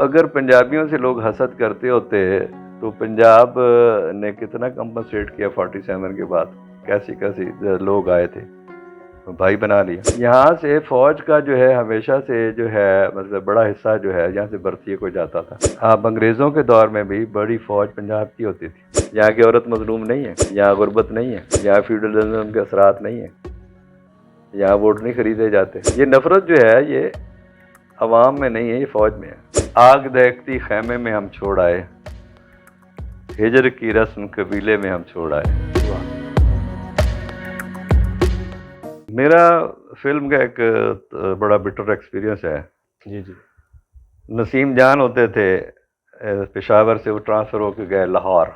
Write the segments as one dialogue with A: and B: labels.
A: اگر پنجابیوں سے لوگ حسد کرتے ہوتے تو پنجاب نے کتنا کمپنسیٹ کیا 47 کے بعد، کیسی کیسی لوگ آئے تھے، بھائی بنا لیا. یہاں سے فوج کا جو ہے ہمیشہ سے جو ہے مطلب بڑا حصہ جو ہے یہاں سے برطیے کو جاتا تھا. اب انگریزوں کے دور میں بھی بڑی فوج پنجاب کی ہوتی تھی. یہاں کی عورت مظلوم نہیں ہے، یہاں غربت نہیں ہے، یہاں فیوڈلزم کے اثرات نہیں ہیں، یہاں ووٹ نہیں خریدے جاتے. یہ نفرت جو ہے یہ عوام میں نہیں ہے، یہ فوج میں ہے. آگ دیکھتی خیمے میں ہم چھوڑ آئے، ہجر کی رسم قبیلے میں ہم چھوڑ آئے. میرا فلم کا ایک بڑا بٹر ایکسپیرینس ہے.
B: جی جی.
A: نسیم جان ہوتے تھے پشاور سے، وہ ٹرانسفر ہو کے گئے لاہور.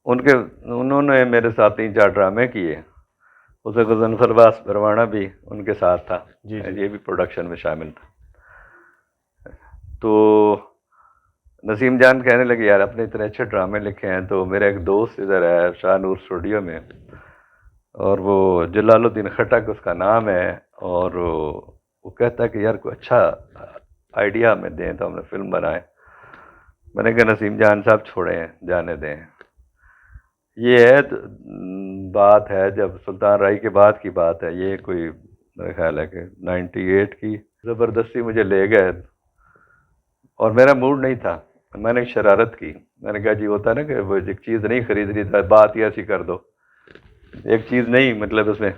A: انہوں نے میرے ساتھ 3-4 ڈرامے کیے. اسے غضنفر عباس پروانہ بھی ان کے ساتھ تھا.
B: جی جی.
A: یہ بھی پروڈکشن میں شامل تھا. تو نسیم جان کہنے لگے یار اپنے اتنے اچھے ڈرامے لکھے ہیں. تو میرا ایک دوست ادھر ہے شاہ نور اسٹوڈیو میں، اور وہ جلال الدین خٹک اس کا نام ہے، اور وہ کہتا ہے کہ یار کوئی اچھا آئیڈیا ہمیں دیں تو ہم نے فلم بنائے. میں نے کہا نسیم جان صاحب چھوڑیں، جانے دیں. یہ ہے بات ہے جب سلطان رائی کے بعد کی بات ہے، یہ کوئی میرا خیال ہے کہ 98 کی. زبردستی مجھے لے گئے اور میرا موڈ نہیں تھا. میں نے شرارت کی. میں نے کہا جی ہوتا ہے نا کہ وہ ایک چیز نہیں خریدنی تھا، بات ہی ایسی کر دو، ایک چیز نہیں مطلب اس میں.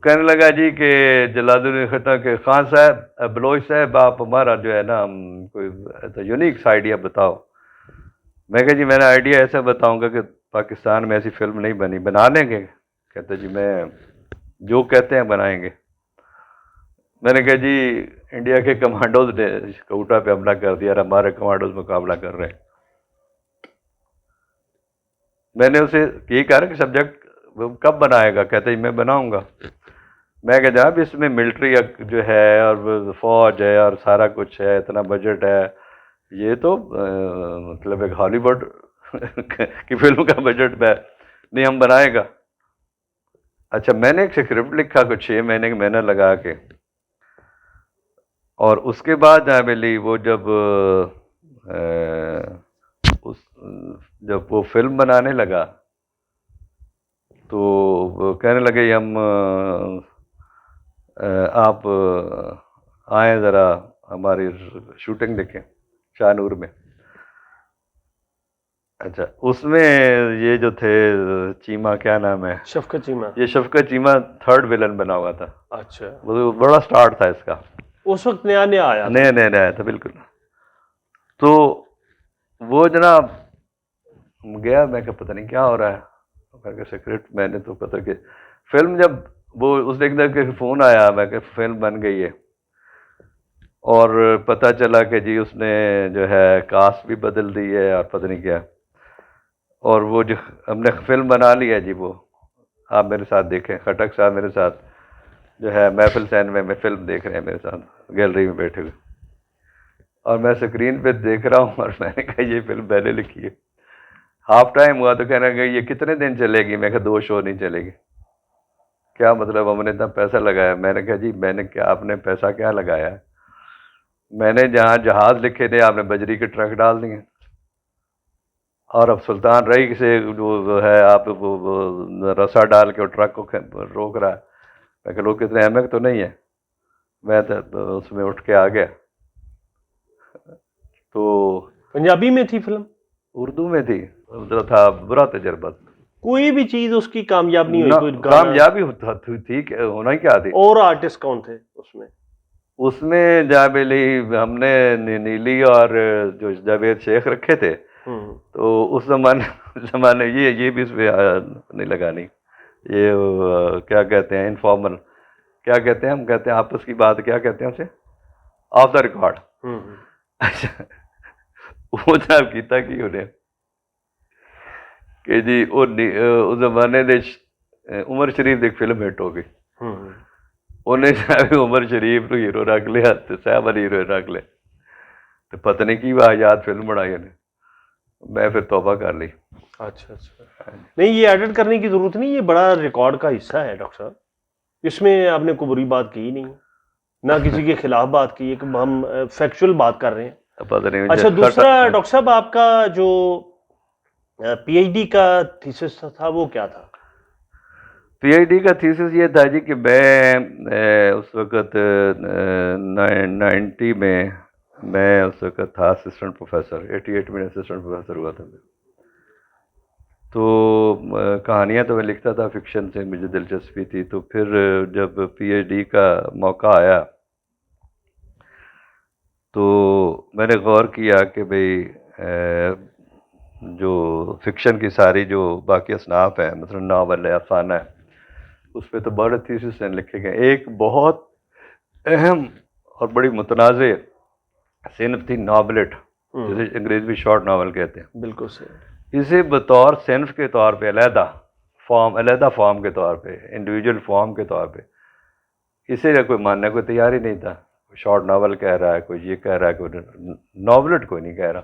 A: کہنے لگا جی کہ جلال الدین خٹک کے خان صاحب، بلوچ صاحب، آپ ہمارا جو ہے نا کوئی یونیک آئیڈیا بتاؤ. میں کہا جی میں نے آئیڈیا ایسا بتاؤں گا کہ پاکستان میں ایسی فلم نہیں بنی، بنا لیں گے؟ کہتے جی میں جو کہتے ہیں بنائیں گے. میں نے کہا جی انڈیا کے کمانڈوز نے کوٹا پہ حملہ کر دیا اور ہمارے کمانڈوز مقابلہ کر رہے ہیں. میں نے اسے یہ کہا کہ سبجیکٹ کب بنائے گا؟ کہتے جی میں بناؤں گا. میں کہا جناب اس میں ملٹری جو ہے اور فوج ہے اور سارا کچھ ہے، اتنا بجٹ ہے، یہ تو مطلب ایک ہالی ووڈ کی فلم کا بجٹ ہے نہیں، ہم بنائے گا. اچھا میں نے ایک اسکرپٹ لکھا کچھ 6 مہینے کا محنت لگا کے، اور اس کے بعد ملی وہ جب وہ فلم بنانے لگا تو وہ کہنے لگے ہم آپ آئیں ذرا ہماری شوٹنگ دیکھیں شاہ نور میں. اچھا اس میں یہ جو تھے چیمہ، کیا نام ہے،
B: شفقت چیمہ.
A: یہ شفقت چیمہ 3rd ویلن بنا ہوا تھا.
B: اچھا.
A: وہ بڑا سٹارٹ تھا اس کا،
B: اس وقت نیا نیا آیا،
A: نیا آیا تھا بالکل. تو وہ جناب گیا، میں کہ پتہ نہیں کیا ہو رہا ہے، سیکرٹ میں نے تو پتہ کہ فلم جب وہ اس ایک دن کے فون آیا، میں کہ فلم بن گئی ہے، اور پتہ چلا کہ جی اس نے جو ہے کاسٹ بھی بدل دی ہے اور پتہ نہیں کیا، اور وہ جو ہم نے فلم بنا لی ہے جی. وہ آپ میرے ساتھ دیکھیں، خٹک صاحب میرے ساتھ جو ہے محفل سین میں فلم دیکھ رہے ہیں میرے ساتھ گیلری میں بیٹھے ہوئے، اور میں اسکرین پہ دیکھ رہا ہوں، اور میں نے کہا یہ فلم میں نے لکھی ہے. ہاف ٹائم ہوا تو کہنا کہ یہ کتنے دن چلے گی؟ میں کہا 2 شو نہیں چلے گی. کیا مطلب ہم نے اتنا پیسہ لگایا؟ میں نے کہا جی میں نے کیا، آپ نے پیسہ کیا لگایا ہے؟ میں نے جہاں جہاز لکھے تھے آپ نے بجری کے ٹرک ڈال دیے، اور اب سلطان رئی سے جو ہے آپ رسا ڈال کے ٹرک کو روک رہا ہے. میں کہ لوگ کتنے احمق تو نہیں ہے. میں تو اس میں اٹھ کے آ گیا. تو
B: پنجابی میں تھی فلم؟
A: اردو میں تھی. ادھر تھا برا تجربہ.
B: کوئی بھی چیز اس کی کامیاب نہیں ہوئی؟ کوئی
A: کامیابی تھی ہونا ہی کیا تھی.
B: اور آرٹسٹ کون تھے اس میں؟
A: اس میں جابلی ہم نے نیلی اور جو جاوید شیخ رکھے تھے. تو اس زمانے یہ بھی اس میں نہیں لگانی. یہ کیا کہتے ہیں انفارمل، کیا کہتے ہیں ہم کہتے ہیں آپس کی بات، کیا کہتے ہیں اسے آف دا ریکارڈ. اچھا وہ جناب کیتا کی انہیں کہ جی اس زمانے دے عمر شریف دی ایک فلم ہٹ ہو گئی. انہیں جناب عمر شریف کو ہیرو رکھ لیا، صاحب علی ہیرو رکھ لیا، تو پتہ نہیں کی واجات فلم بنائی انہیں. میں پھر توبہ کر لی.
B: اچھا اچھا. نہیں یہ ایڈٹ کرنے کی ضرورت نہیں، یہ بڑا ریکارڈ کا حصہ ہے ڈاکٹر صاحب. اس میں آپ نے کوئی بری بات کی نہیں، نہ کسی کے خلاف بات کی، ایک ہم فیکچول بات کر رہے ہیں.
A: پتہ نہیں
B: اچھا دوسرا ڈاکٹر صاحب آپ کا جو پی ایچ ڈی کا تھیسس تھا وہ کیا تھا؟
A: پی ایچ ڈی کا تھیسس یہ تھا جی کہ میں اس وقت 90 میں اس وقت تھا اسسٹنٹ پروفیسر، 88 میں اسسٹنٹ پروفیسر ہوا تھا. تو کہانیاں تو میں لکھتا تھا، فکشن سے مجھے دلچسپی تھی. تو پھر جب پی ایچ ڈی کا موقع آیا تو میں نے غور کیا کہ بھئی جو فکشن کی ساری جو باقی اصناف ہیں، مثلا ناول ہے، افسانہ ہے، اس پہ تو بڑے تھیسس لکھے گئے. ایک بہت اہم اور بڑی متنازع صنف تھی ناولٹ، جسے انگریزی میں شارٹ ناول کہتے ہیں.
B: بالکل صحیح.
A: اسے بطور صنف کے طور پہ علیحدہ فارم کے طور پہ، انڈیویجول فارم کے طور پہ اسے کوئی ماننے کو تیار ہی نہیں تھا. شارٹ ناول کہہ رہا ہے، کوئی یہ کہہ رہا ہے، کوئی ناولٹ کوئی نہیں کہہ رہا.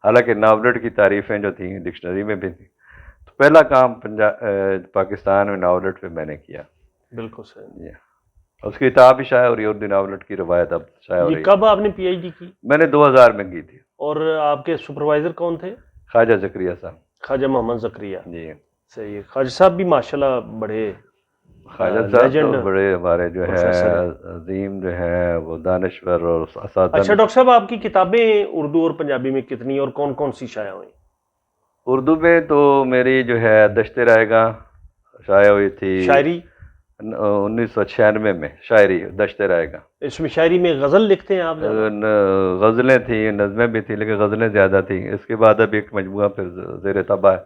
A: حالانکہ ناولٹ کی تعریفیں جو تھیں ڈکشنری میں بھی تھیں. تو پہلا کام پاکستان میں ناولٹ پہ میں نے کیا.
B: بالکل صحیح.
A: اس کی کتاب بھی شائع ہو رہی ہے، اردو ناولٹ کی روایت اب شائع ہو رہی ہے.
B: کب آپ نے پی ایچ ڈی کی؟
A: میں نے 2000 میں کی تھی.
B: اور آپ کے سپروائزر کون تھے؟
A: خواجہ زکریا صاحب.
B: خواجہ محمد زکریا.
A: جی
B: صحیح ہے. خواجہ صاحب بھی ماشاءاللہ بڑے
A: خواجہ صاحب تو بڑے ہمارے جو ہے عظیم جو ہے وہ دانشور اور اساتذہ.
B: اچھا ڈاکٹر صاحب آپ کی کتابیں اردو اور پنجابی میں کتنی اور کون کون سی شائع ہوئیں؟
A: اردو میں تو میری جو ہے دشت رائے گاں شائع ہوئی تھی.
B: شاعری
A: 1996 میں شاعری دشت رائے گاں.
B: اس میں شاعری میں غزل لکھتے ہیں آپ؟
A: غزلیں تھیں، نظمیں بھی تھیں، لیکن غزلیں زیادہ تھیں. اس کے بعد اب ایک مجموعہ پھر زیر طبع ہے،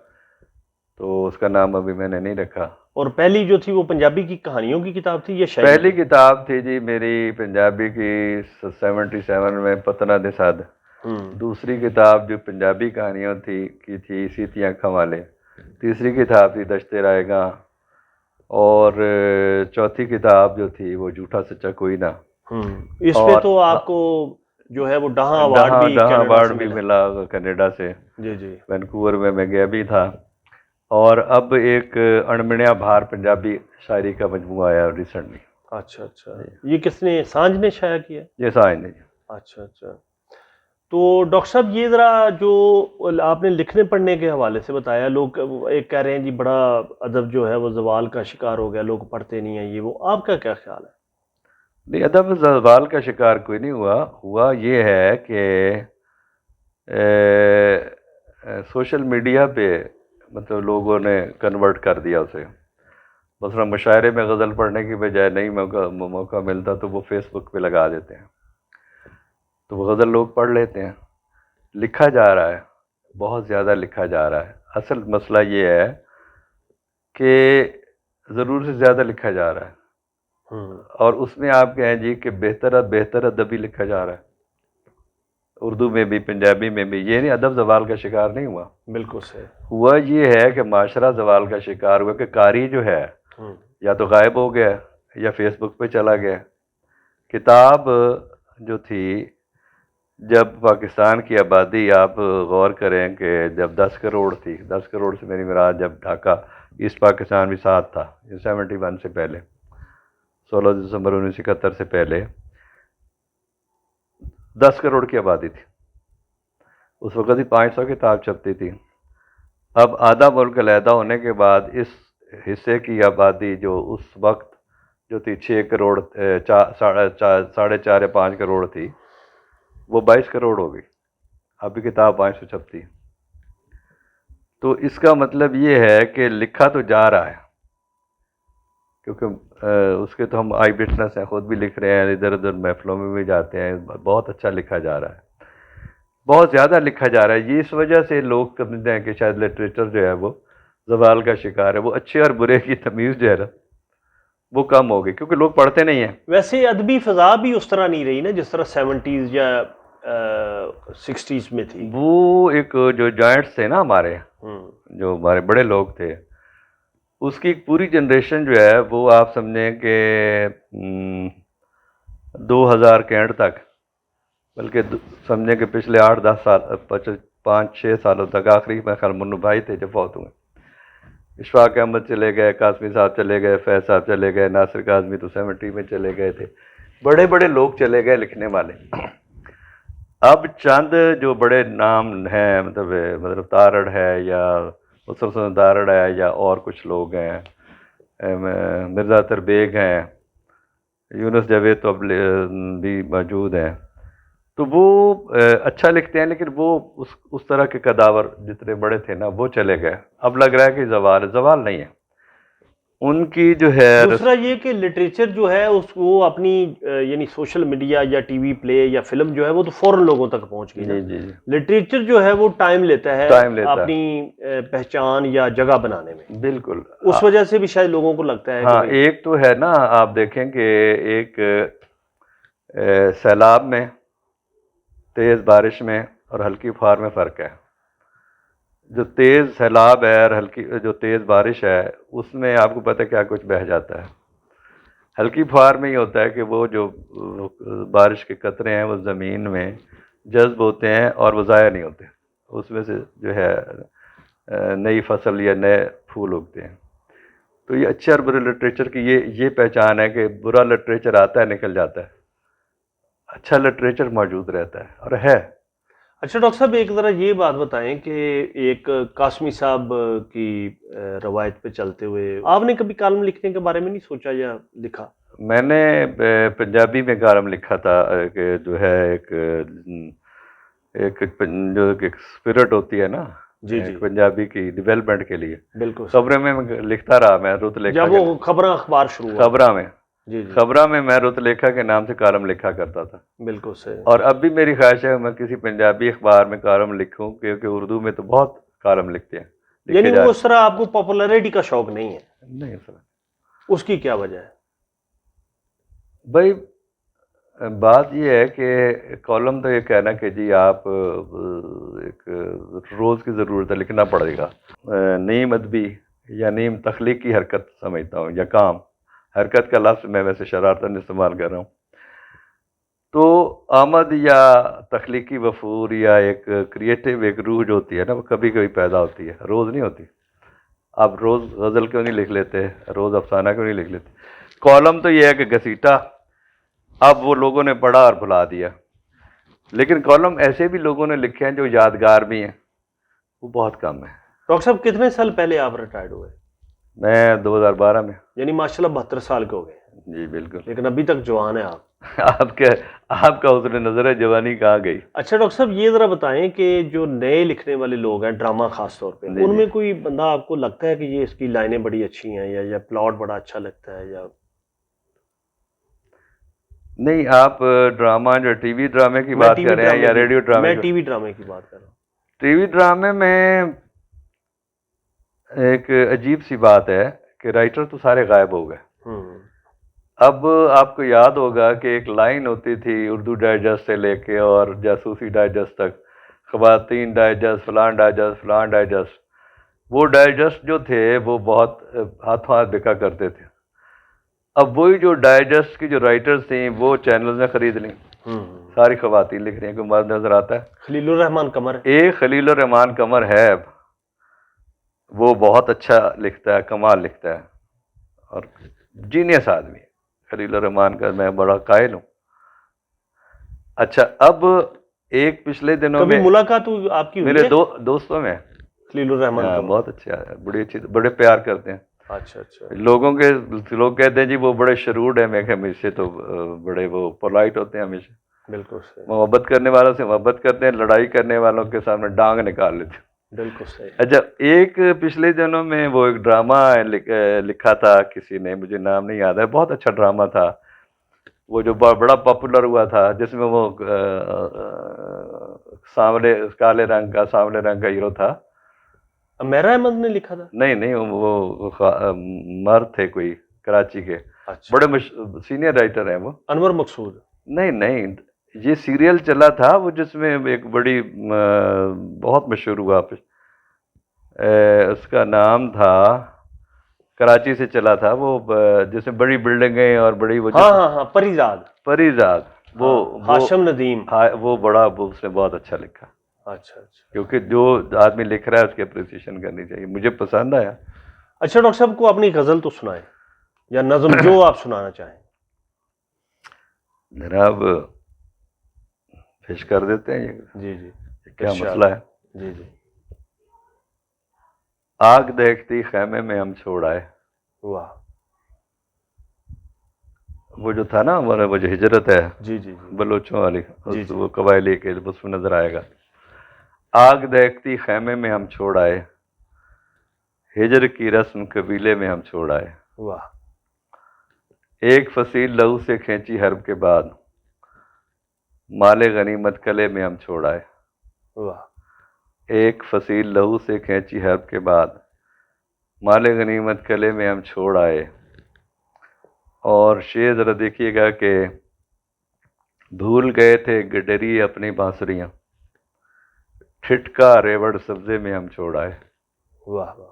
A: تو اس کا نام ابھی میں نے نہیں رکھا.
B: اور پہلی جو تھی وہ پنجابی کی کہانیوں کی کتاب تھی یا شاعری؟
A: پہلی کتاب تھی جی میری پنجابی کی 77 میں پتنا دے ساد. دوسری کتاب جو پنجابی کہانیوں کی تھی سیتیاں اکھاں والے. تیسری کتاب تھی دشت رائے گاں. اور چوتھی کتاب جو تھی وہ جھوٹا سچا کوئی نہ.
B: اس پہ تو آپ کو جو ہے وہ ڈہاں ایوارڈ
A: بھی ملا کینیڈا سے.
B: جی جی.
A: وینکوور میں گیا بھی تھا. اور اب ایک اڑمنیا بہار پنجابی شاعری کا مجموعہ آیا ریسنٹلی.
B: اچھا اچھا. یہ کس نے، سانجھ نے شائع کیا؟
A: یہ سانجھ نے.
B: اچھا اچھا. تو ڈاکٹر صاحب یہ ذرا جو آپ نے لکھنے پڑھنے کے حوالے سے بتایا، لوگ ایک کہہ رہے ہیں جی بڑا ادب جو ہے وہ زوال کا شکار ہو گیا، لوگ پڑھتے نہیں ہیں، یہ وہ، آپ کا کیا خیال ہے؟
A: نہیں، ادب زوال کا شکار کوئی نہیں ہوا یہ ہے کہ سوشل میڈیا پہ مطلب لوگوں نے کنورٹ کر دیا اسے. مثلا مشاعرے میں غزل پڑھنے کی بجائے نہیں موقع ملتا تو وہ فیس بک پہ لگا دیتے ہیں، تو وہ غزل لوگ پڑھ لیتے ہیں. لکھا جا رہا ہے، بہت زیادہ لکھا جا رہا ہے. اصل مسئلہ یہ ہے کہ ضرور سے زیادہ لکھا جا رہا ہے، اور اس میں آپ کہیں جی کہ بہتر ادبی لکھا جا رہا ہے، اردو میں بھی پنجابی میں بھی. یہ نہیں ادب زوال کا شکار نہیں ہوا. بالکل صحیح. ہوا یہ ہے کہ معاشرہ زوال کا شکار ہوا کہ قاری جو ہے یا تو غائب ہو گیا یا فیس بک پہ چلا گیا. کتاب جو تھی، جب پاکستان کی آبادی، آپ غور کریں کہ جب 10 کروڑ تھی، 10 کروڑ سے میری مراد جب ڈھاکہ ایسٹ پاکستان بھی ساتھ تھا 71 سے پہلے، 16 دسمبر 1971 سے پہلے 10 کروڑ کی آبادی تھی. اس وقت ہی 500 کتاب چھپتی تھی. اب آدھا ملک علیحدہ ہونے کے بعد اس حصے کی آبادی جو اس وقت جو تھی 6 کروڑ 4.5 یا 5 کروڑ تھی، وہ 22 کروڑ ہو گئی. ابھی کتاب 500 چھپتی. تو اس کا مطلب یہ ہے کہ لکھا تو جا رہا ہے، کیونکہ اس کے تو ہم آئی وٹنس ہیں، خود بھی لکھ رہے ہیں، ادھر ادھر محفلوں میں بھی جاتے ہیں. بہت اچھا لکھا جا رہا ہے، بہت زیادہ لکھا جا رہا ہے. یہ اس وجہ سے لوگ سمجھتے ہیں کہ شاید لٹریچر جو ہے وہ زوال کا شکار ہے. وہ اچھے اور برے کی تمیز جو ہے نا وہ کم ہو گئی، کیونکہ لوگ پڑھتے نہیں ہیں.
B: ویسے ادبی فضا بھی اس طرح نہیں رہی نا جس طرح 70s یا 60s میں تھی.
A: وہ ایک جو جوائنٹس تھے نا ہمارے، جو ہمارے بڑے لوگ تھے، اس کی ایک پوری جنریشن جو ہے وہ آپ سمجھیں کہ 2000 کے اینڈ تک، بلکہ سمجھیں کہ پچھلے 8-10 سال 5-6 سالوں تک، آخری میں خیال منو بھائی تھے جو فوت ہوئے. اشفاق احمد چلے گئے، قاسمی صاحب چلے گئے، فیض صاحب چلے گئے، ناصر کاظمی تو 70 میں چلے گئے تھے. بڑے بڑے لوگ چلے گئے لکھنے والے. اب چند جو بڑے نام ہیں مطلب تارڑ ہے یا مسلسل تارڑ ہے یا اور کچھ لوگ ہیں، مرزا اطہر بیگ ہیں، یونس جاوید تو اب بھی موجود ہیں، تو وہ اچھا لکھتے ہیں، لیکن وہ اس طرح کے کداور جتنے بڑے تھے نا وہ چلے گئے. اب لگ رہا ہے کہ زوال نہیں ہے ان کی جو ہے.
B: دوسرا یہ کہ لٹریچر جو ہے اس وہ اپنی یعنی سوشل میڈیا یا ٹی وی پلے یا فلم جو ہے وہ تو فوراً لوگوں تک پہنچ گئی نا.
A: جی جی
B: لٹریچر جو ہے وہ ٹائم لیتا ہے اپنی پہچان یا جگہ بنانے میں.
A: بالکل
B: اس وجہ سے بھی شاید لوگوں کو لگتا ہے.
A: ہاں ایک تو ہے نا، آپ دیکھیں کہ ایک سیلاب میں، تیز بارش میں اور ہلکی پھوار میں فرق ہے. جو تیز سیلاب ہے اور ہلکی جو تیز بارش ہے اس میں آپ کو پتہ کیا کچھ بہہ جاتا ہے. ہلکی پھوار میں یہ ہوتا ہے کہ وہ جو بارش کے قطرے ہیں وہ زمین میں جذب ہوتے ہیں اور وہ ضائع نہیں ہوتے، اس میں سے جو ہے نئی فصل یا نئے پھول اگتے ہیں. تو یہ اچھے اور برے لٹریچر کی یہ پہچان ہے کہ برا لٹریچر آتا ہے نکل جاتا ہے، اچھا لٹریچر موجود رہتا ہے اور ہے.
B: اچھا ڈاکٹر صاحب ایک ذرا یہ بات بتائیں کہ ایک قاسمی صاحب کی روایت پہ چلتے ہوئے آپ نے کبھی کالم لکھنے کے بارے میں نہیں سوچا یا لکھا؟
A: میں نے پنجابی میں کالم لکھا تھا کہ جو ہے ایک جو ایک اسپرٹ ہوتی ہے نا پنجابی کی ڈیولپمنٹ کے لیے.
B: بالکل
A: خبریں میں لکھتا رہا، میں رت لیکھا
B: جب وہ خبریں اخبار شروع
A: خبریں میں خبریں میں رت لیکھا کے نام سے کالم لکھا کرتا تھا.
B: بالکل صحیح.
A: اور اب بھی میری خواہش ہے میں کسی پنجابی اخبار میں کالم لکھوں، کیونکہ اردو میں تو بہت کالم لکھتے ہیں.
B: یعنی وہ اس طرح آپ کو پاپولیرٹی کا شوق نہیں ہے؟
A: نہیں سر.
B: اس کی کیا وجہ ہے؟
A: بھائی بات یہ ہے کہ کالم تو یہ کہنا کہ جی آپ ایک روز کی ضرورت ہے، لکھنا پڑے گا. نیم ادبی یا نیم تخلیقی حرکت سمجھتا ہوں، یا کام. حرکت کا لفظ میں ویسے شرارتاً استعمال کر رہا ہوں. تو آمد یا تخلیقی وفور یا ایک کریٹیو ایک روح جو ہوتی ہے نا وہ کبھی کبھی پیدا ہوتی ہے، روز نہیں ہوتی. آپ روز غزل کیوں نہیں لکھ لیتے، روز افسانہ کیوں نہیں لکھ لیتے؟ کالم تو یہ ہے کہ گھسیٹا، اب وہ لوگوں نے پڑھا اور بھلا دیا. لیکن کالم ایسے بھی لوگوں نے لکھے ہیں جو یادگار بھی ہیں، وہ بہت کم ہے.
B: ڈاکٹر صاحب کتنے سال پہلے آپ ریٹائرڈ ہوئے؟
A: میں 2012 میں.
B: یعنی ماشاءاللہ 72 سال کے ہو گئے.
A: جی بالکل.
B: لیکن ابھی تک جوان ہیں آپ.
A: آپ کا حسن نظر ہے، جوانی کہاں گئی.
B: اچھا ڈاکٹر صاحب یہ ذرا بتائیں کہ جو نئے لکھنے والے لوگ ہیں ڈرامہ خاص طور پہ، ان میں کوئی بندہ آپ کو لگتا ہے کہ یہ اس کی لائنیں بڑی اچھی ہیں یا پلاٹ بڑا اچھا لگتا ہے یا
A: نہیں؟ آپ ڈرامہ جو ٹی وی ڈرامے کی بات کر رہے ہیں یا ریڈیو ڈرامے؟
B: میں ٹی وی ڈرامے کی بات کر رہا ہوں.
A: ٹی وی ڈرامے میں ایک عجیب سی بات ہے کہ رائٹر تو سارے غائب ہو گئے. اب آپ کو یاد ہوگا کہ ایک لائن ہوتی تھی اردو ڈائجسٹ سے لے کے اور جاسوسی ڈائجسٹ تک، خواتین ڈائجسٹ، فلان ڈائجسٹ، فلان ڈائجسٹ. وہ ڈائجسٹ جو تھے وہ بہت ہاتھوں ہاتھ بکا کرتے تھے. اب وہی جو ڈائجسٹ کی جو رائٹرز تھیں وہ چینلز نے خرید لیں، ساری خواتین لکھ رہی ہیں. کوئی مرد نظر آتا ہے؟
B: خلیل الرحمان قمر.
A: ایک خلیل الرحمان قمر ہے، وہ بہت اچھا لکھتا ہے، کمال لکھتا ہے اور جینیس آدمی. خلیل الرحمان کا میں بڑا قائل ہوں. اچھا اب ایک پچھلے دنوں میں
B: ملاقات آپ کی
A: میرے دوستوں میں
B: خلیل الرحمان
A: بہت اچھا ہے، بڑی اچھی، بڑے پیار کرتے ہیں.
B: اچھا اچھا.
A: لوگ کہتے ہیں جی وہ بڑے شروڈ ہیں، میں کہ ہمیشہ تو بڑے وہ پولائٹ ہوتے ہیں، ہمیشہ
B: بالکل
A: محبت کرنے والوں سے محبت کرتے ہیں، لڑائی کرنے والوں کے سامنے ڈانگ نکال لیتے ہیں.
B: بالکل صحیح.
A: اچھا ایک پچھلے دنوں میں وہ ایک ڈرامہ لکھا تھا کسی نے، مجھے نام نہیں یاد ہے، بہت اچھا ڈرامہ تھا وہ جو بڑا پاپولر ہوا تھا، جس میں وہ کالے رنگ کا ہیرو تھا.
B: میرا احمد نے لکھا تھا؟
A: نہیں وہ مرد تھے کوئی کراچی کے.
B: اچھا.
A: بڑے سینئر رائٹر ہیں وہ.
B: انور مقصود؟
A: نہیں یہ سیریل چلا تھا وہ جس میں ایک بڑی بہت مشہور ہوا، اس کا نام تھا، کراچی سے چلا تھا وہ، جس میں بڑی بلڈنگیں اور بڑی وہ
B: ہاں پریزاد.
A: وہ
B: ہاشم ندیم.
A: وہ بڑا اس نے بہت اچھا لکھا.
B: اچھا.
A: کیونکہ جو آدمی لکھ رہا ہے اس کی اپریسیشن کرنی چاہیے، مجھے پسند آیا.
B: اچھا ڈاکٹر صاحب کو اپنی غزل تو سنائیں یا نظم جو آپ سنانا چاہیں.
A: جناب پیش کر دیتے ہیں
B: جی جی
A: یہ کیا
B: ارشاد۔
A: مسئلہ ہے.
B: جی جی
A: آگ دیکھتی خیمے میں ہم چھوڑ آئے.
B: واہ
A: وہ جو تھا نا ہمارا وہ جو ہجرت ہے
B: جی جی جی
A: بلوچوں والی
B: جی جی
A: وہ قبائلی کے اس میں نظر آئے گا. آگ دیکھتی خیمے میں ہم چھوڑ آئے, ہجر کی رسم قبیلے میں ہم چھوڑ آئے.
B: واہ
A: ایک فصیل لہو سے کھینچی حرب کے بعد, مال غنیمت کلے میں ہم چھوڑ آئے.
B: واہ
A: ایک فصیل لہو سے کھینچی حرب کے بعد, مال غنیمت کلے میں ہم چھوڑ آئے. اور شعر ذرا دیکھیے گا کہ بھول گئے تھے گڈری اپنی بانسریاں, ٹھٹکا ریوڑ سبزے میں ہم چھوڑ آئے.
B: واہ واہ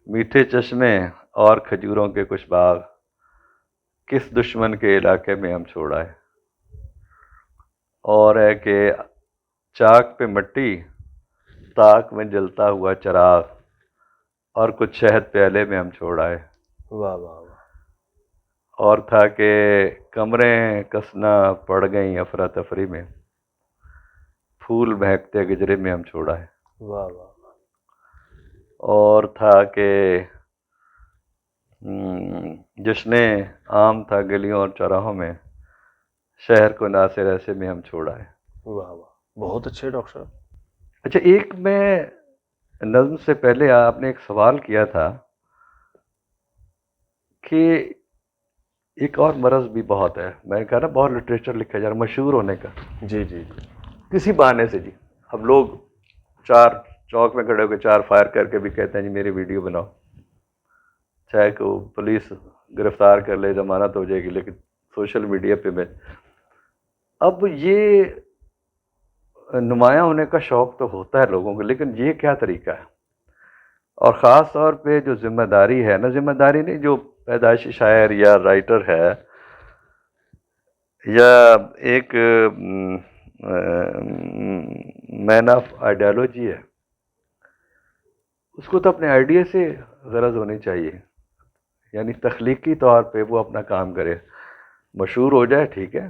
A: میٹھے چشمے اور کھجوروں کے کچھ باغ, کس دشمن کے علاقے میں ہم چھوڑ آئے. اور ہے کہ چاک پہ مٹی, تاک میں جلتا ہوا چراغ, اور کچھ شہد پیالے میں ہم چھوڑ آئے.
B: واہ واہ واہ
A: اور تھا کہ کمریں کسنا پڑ گئیں افراتفری میں, پھول مہکتے گجرے میں ہم چھوڑ آئے.
B: واہ واہ
A: اور تھا کہ جشن عام تھا گلیوں اور چوراہوں میں, شہر کو ناصر ایسے میں ہم چھوڑ آئے.
B: واہ واہ بہت اچھے ڈاکٹر صاحب.
A: اچھا, ایک میں نظم سے پہلے آپ نے ایک سوال کیا تھا کہ ایک اور مرض بھی بہت ہے, میں کہا نا بہت لٹریچر لکھا جا رہا مشہور ہونے کا
B: جی جی
A: کسی بہانے سے. جی اب لوگ چار چوک میں کھڑے ہو کے چار فائر کر کے بھی کہتے ہیں جی میری ویڈیو بناؤ, چاہے کہ وہ پولیس گرفتار کر لے ضمانت ہو جائے گی, لیکن سوشل میڈیا پہ میں اب یہ نمایاں ہونے کا شوق تو ہوتا ہے لوگوں کو, لیکن یہ کیا طریقہ ہے. اور خاص طور پہ جو ذمہ داری ہے نا, ذمہ داری نہیں, جو پیدائشی شاعر یا رائٹر ہے یا ایک مین آف آئیڈیالوجی ہے, اس کو تو اپنے آئیڈیا سے غرض ہونی چاہیے, یعنی تخلیقی طور پہ وہ اپنا کام کرے, مشہور ہو جائے ٹھیک ہے.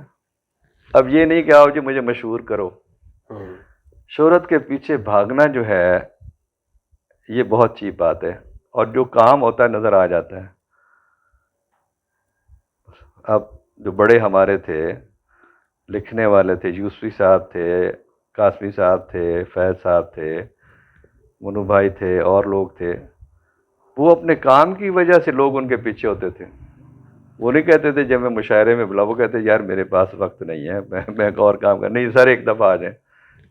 A: اب یہ نہیں کہ آؤ جی مجھے مشہور کرو. شہرت کے پیچھے بھاگنا جو ہے یہ بہت چیپ بات ہے, اور جو کام ہوتا ہے نظر آ جاتا ہے. اب جو بڑے ہمارے تھے لکھنے والے تھے, یوسفی صاحب تھے, قاسمی صاحب تھے, فیض صاحب تھے, منو بھائی تھے, اور لوگ تھے, وہ اپنے کام کی وجہ سے لوگ ان کے پیچھے ہوتے تھے. وہ نہیں کہتے تھے جب میں مشاعرے میں بلا, وہ کہتے یار میرے پاس وقت نہیں ہے, میں اور کام کر نہیں سر ایک دفعہ آ جائیں,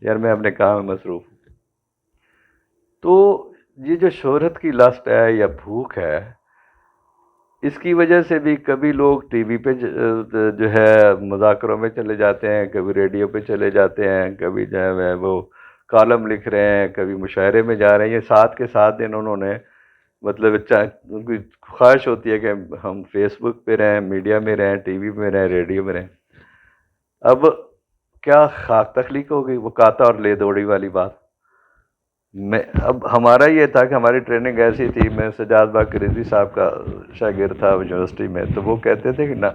A: یار میں اپنے کام میں مصروف ہوں. تو یہ جو شہرت کی لسٹ ہے یا بھوک ہے, اس کی وجہ سے بھی کبھی لوگ ٹی وی پہ جو ہے مذاکروں میں چلے جاتے ہیں, کبھی ریڈیو پہ چلے جاتے ہیں, کبھی جو ہے وہ کالم لکھ رہے ہیں, کبھی مشاعرے میں جا رہے ہیں. یہ ساتھ کے ساتھ انہوں نے مطلب ان کی خواہش ہوتی ہے کہ ہم فیس بک پہ رہیں, میڈیا میں رہیں, ٹی وی میں رہیں, ریڈیو میں رہیں. اب کیا خاک تخلیق ہو گئی, وہ کاتا اور لے دوڑی والی بات. اب ہمارا یہ تھا کہ ہماری ٹریننگ ایسی تھی, میں سجاد باقر رضوی صاحب کا شاگرد تھا یونیورسٹی میں, تو وہ کہتے تھے کہ نا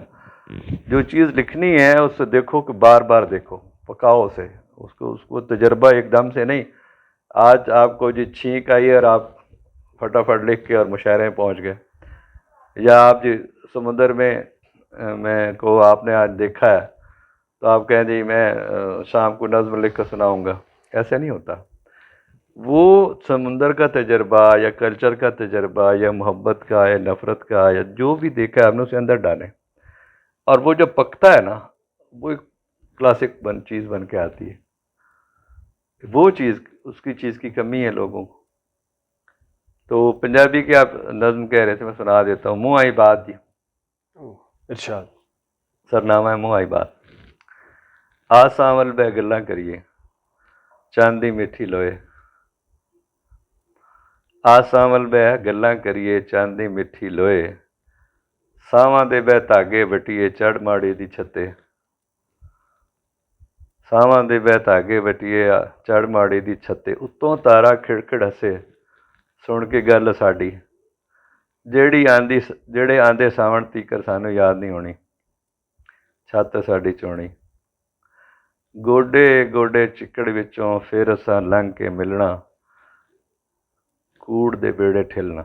A: جو چیز لکھنی ہے اس سے دیکھو کہ بار بار دیکھو, پکاؤ سے اس کو تجربہ ایک دم سے نہیں. آج آپ کو جی چھینک آئی اور آپ فٹافٹ لکھ کے اور مشاعرے میں پہنچ گئے, یا آپ جی سمندر میں کو آپ نے آج دیکھا ہے تو آپ کہیں جی میں شام کو نظم لکھ کر سناؤں گا. ایسے نہیں ہوتا. وہ سمندر کا تجربہ یا کلچر کا تجربہ یا محبت کا یا نفرت کا یا جو بھی دیکھا ہے ہم نے اسے اندر ڈالیں, اور وہ جب پکتا ہے نا وہ ایک کلاسک چیز بن کے آتی ہے. وہ چیز اس کی چیز کی کمی ہے لوگوں کو. تو پنجابی کے آپ نظم کہہ رہے تھے, میں سنا دیتا ہوں. منہ آئی بات جی,
B: ارشاد.
A: سرنامہ ہے منہ آئی بات. آساول بہ گلاں کریے چاندی میٹھی لوئے, آساول بہ گلاں کریے چاندی میٹھی لوئے, ساواں دے بہ دھاگے وٹیے چڑھ ماڑی دی چھتے. ساواں دے بہ دھاگے وٹیے چڑھ ماڑی دی چھتے, اتوں تارا کھڑکھڑ ہسے سن کے گل ساڈی, جہے آندے ساون تیکر سانو یاد نہیں ہونی, چھت ساڈی چونی. ਗੋਡੇ ਗੋਡੇ ਚਿੱਕੜ ਵਿੱਚੋਂ ਫਿਰ ਅਸਾਂ ਲੰਘ ਕੇ ਮਿਲਣਾ, ਕੂੜ ਦੇ ਬੇੜੇ ਠਿਲਣਾ।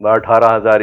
A: 18,000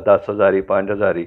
A: 10,000 5,000,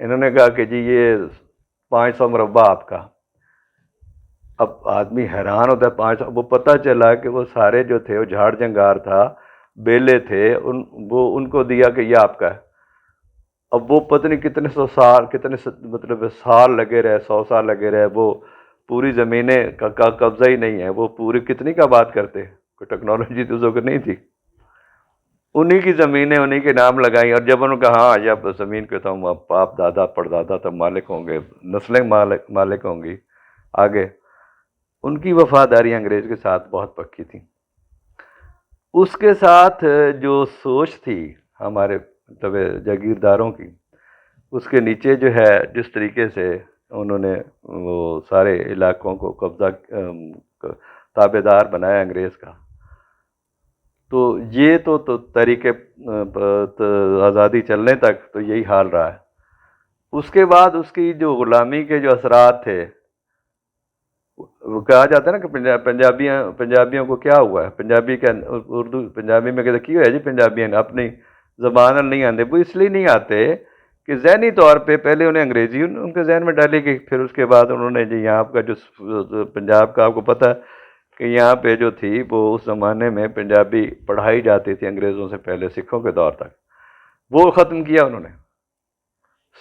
A: انہوں نے کہا کہ جی یہ 500 مربع آپ کا. اب آدمی حیران ہوتا ہے 500. وہ پتہ چلا کہ وہ سارے جو تھے وہ جھاڑ جنگار تھا, بیلے تھے, ان کو دیا کہ یہ آپ کا ہے. اب وہ پتہ نہیں کتنے سو سال, مطلب سال لگے رہے, 100 سال لگے رہے, وہ پوری زمینیں کا قبضہ ہی نہیں ہے. وہ پوری کتنی کا بات کرتے, کوئی ٹیکنالوجی تو اس وقت نہیں تھی. انہی کی زمینیں انہی کے نام لگائیں, اور جب انہوں نے کہا ہاں جب زمین کے تو ہم باپ دادا پردادا تب مالک ہوں گے, نسلیں مالک ہوں گی آگے. ان کی وفاداری انگریز کے ساتھ بہت پکی تھی. اس کے ساتھ جو سوچ تھی ہمارے مطلب جاگیرداروں کی, اس کے نیچے جو ہے جس طریقے سے انہوں نے وہ سارے علاقوں کو قبضہ تابع دار بنایا انگریز کا, تو یہ تو تحریک آزادی چلنے تک تو یہی حال رہا ہے. اس کے بعد اس کی جو غلامی کے جو اثرات تھے, وہ کہا جاتا ہے نا کہ پنجابیوں کو کیا ہوا ہے, پنجابی کا اردو پنجابی میں کہتے کیوں ہے جی پنجابیاں اپنی زبان نہیں آتے. وہ اس لیے نہیں آتے کہ ذہنی طور پہ پہلے انہیں انگریزی ان کے ذہن میں ڈالی گئی, پھر اس کے بعد انہوں نے جی یہاں کا جو پنجاب کا آپ کو پتہ ہے کہ یہاں پہ جو تھی وہ اس زمانے میں پنجابی پڑھائی جاتی تھی انگریزوں سے پہلے, سکھوں کے دور تک. وہ ختم کیا انہوں نے,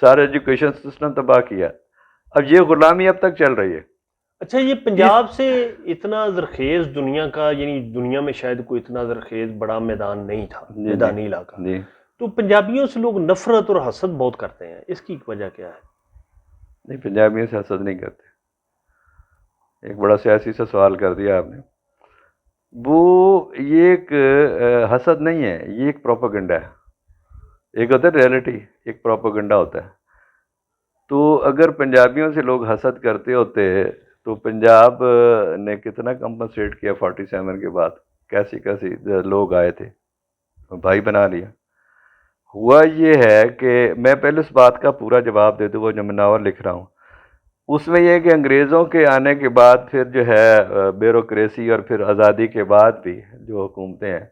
A: سارا ایجوکیشن سسٹم تباہ کیا. اب یہ غلامی اب تک چل رہی ہے.
B: اچھا, یہ پنجاب سے اتنا زرخیز دنیا کا, یعنی دنیا میں شاید کوئی اتنا زرخیز بڑا میدان نہیں تھا, میدانی علاقہ, تو پنجابیوں سے لوگ نفرت اور حسد بہت کرتے ہیں, اس کی وجہ کیا ہے؟
A: نہیں, پنجابیوں سے حسد نہیں کرتے. ایک بڑا سیاسی سے سوال کر دیا آپ نے. وہ یہ ایک حسد نہیں ہے, یہ ایک پروپیگنڈا ہے. ایک ہوتا ہے ریئلٹی, ایک پروپیگنڈا ہوتا ہے. تو اگر پنجابیوں سے لوگ حسد کرتے ہوتے تو پنجاب نے کتنا کمپنسیٹ کیا 47 کے بعد, کیسی لوگ آئے تھے, بھائی بنا لیا. ہوا یہ ہے کہ میں پہلے اس بات کا پورا جواب دے دوں, وہ جو میں ناول لکھ رہا ہوں اس میں یہ ہے کہ انگریزوں کے آنے کے بعد پھر جو ہے بیوروکریسی, اور پھر آزادی کے بعد بھی جو حکومتیں ہیں,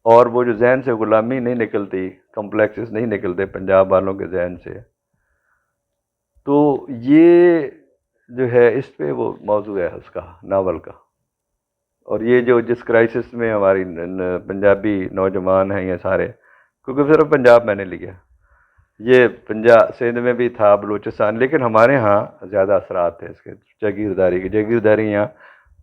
A: اور وہ جو ذہن سے غلامی نہیں نکلتی, کمپلیکسز نہیں نکلتے پنجاب والوں کے ذہن سے, تو یہ جو ہے اس پہ وہ موضوع ہے اس کا ناول کا. اور یہ جو جس کرائسس میں ہماری پنجابی نوجوان ہیں یہ سارے, کیونکہ صرف پنجاب میں نے لیا, یہ پنجاب سندھ میں بھی تھا, بلوچستان, لیکن ہمارے ہاں زیادہ اثرات تھے اس کے جاگیرداری کے. جاگیرداری یہاں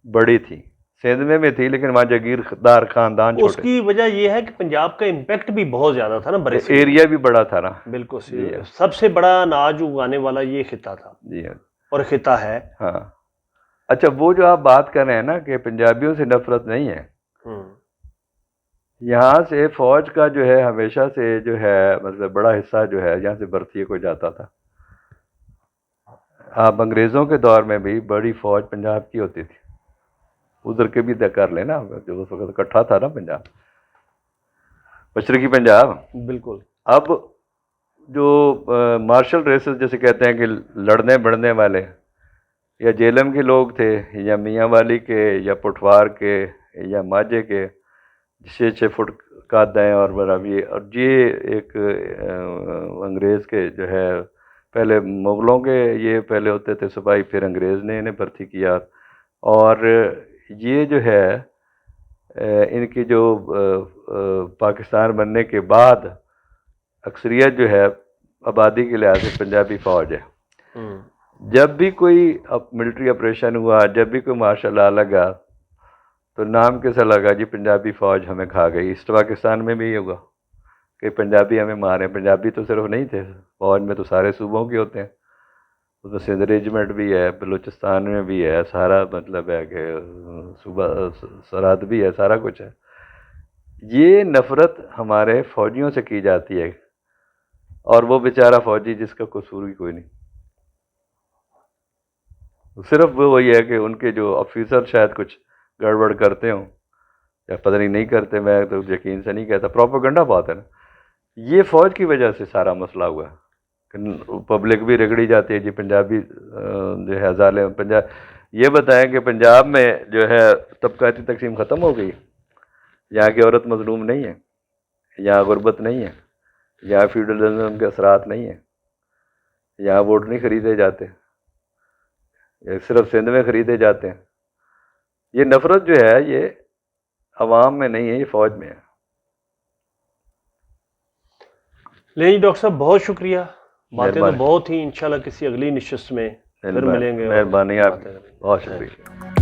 A: بڑی تھی, سندھ میں بھی تھی لیکن وہاں جاگیردار خاندان چھوٹے.
B: اس کی وجہ یہ ہے کہ پنجاب کا امپیکٹ بھی بہت زیادہ تھا نا, برے
A: ایریا بھی بڑا تھا نا.
B: بالکل, سب سے بڑا اناج اگانے والا یہ خطہ تھا.
A: جی ہاں,
B: اور خطہ ہے.
A: ہاں. اچھا, وہ جو آپ بات کر رہے ہیں نا کہ پنجابیوں سے نفرت نہیں ہے, یہاں سے فوج کا جو ہے ہمیشہ سے جو ہے مطلب بڑا حصہ جو ہے یہاں سے برطیے کو جاتا تھا. آپ انگریزوں کے دور میں بھی بڑی فوج پنجاب کی ہوتی تھی, ادھر کے بھی کر لینا, جو اس وقت اکٹھا تھا نا پنجاب, مشرقی پنجاب.
B: بالکل.
A: اب جو مارشل ریسز جیسے کہتے ہیں کہ لڑنے بڑھنے والے, یا جیلم کے لوگ تھے, یا میاں والی کے, یا پٹوار کے, یا ماجھے کے, 6 فٹ قد ہیں, اور یہ ایک انگریز کے جو ہے پہلے مغلوں کے یہ پہلے ہوتے تھے سپاہی, پھر انگریز نے انہیں بھرتی کیا. اور یہ جو ہے ان کی جو پاکستان بننے کے بعد اکثریت جو ہے آبادی کے لحاظ سے پنجابی فوج ہے. جب بھی کوئی ملٹری آپریشن ہوا, جب بھی کوئی مارشل لا لگا, تو نام کیسا لگا جی پنجابی فوج ہمیں کھا گئی. ایسٹ پاکستان میں بھی یہ ہوگا کہ پنجابی ہمیں مارے. پنجابی تو صرف نہیں تھے فوج میں, تو سارے صوبوں کے ہوتے ہیں, اس میں سندھ ریجمنٹ بھی ہے, بلوچستان میں بھی ہے, سارا مطلب ہے کہ صوبہ سرحد بھی ہے, سارا کچھ ہے. یہ نفرت ہمارے فوجیوں سے کی جاتی ہے, اور وہ بیچارہ فوجی جس کا قصور ہی کوئی نہیں, صرف وہی ہے کہ ان کے جو آفیسر شاید کچھ گڑبڑ کرتے ہوں, یا پتہ نہیں کرتے, میں تو یقین سے نہیں کہتا, پروپیگنڈا بہت ہے نا. یہ فوج کی وجہ سے سارا مسئلہ ہوا ہے کہ پبلک بھی رگڑی جاتی ہے جی پنجابی جو ہے ظالم پنجاب. یہ بتائیں کہ پنجاب میں جو ہے طبقاتی تقسیم ختم ہو گئی, یہاں کی عورت مظلوم نہیں ہے, یہاں غربت نہیں ہے, یہاں فیوڈلزم کے اثرات نہیں ہیں, یہاں ووٹ نہیں خریدے جاتے، یہ صرف سندھ میں خریدے جاتے ہیں. یہ نفرت جو ہے یہ عوام میں نہیں ہے، یہ فوج میں ہے.
B: نہیں ڈاکٹر صاحب بہت شکریہ، باتیں تو
A: مہربانی.
B: بہت ہی، انشاءاللہ کسی اگلی نشست میں پھر ملیں گے اور
A: مہربانی آپ
B: باتیں کریں گے.
A: کی، بہت شکریہ.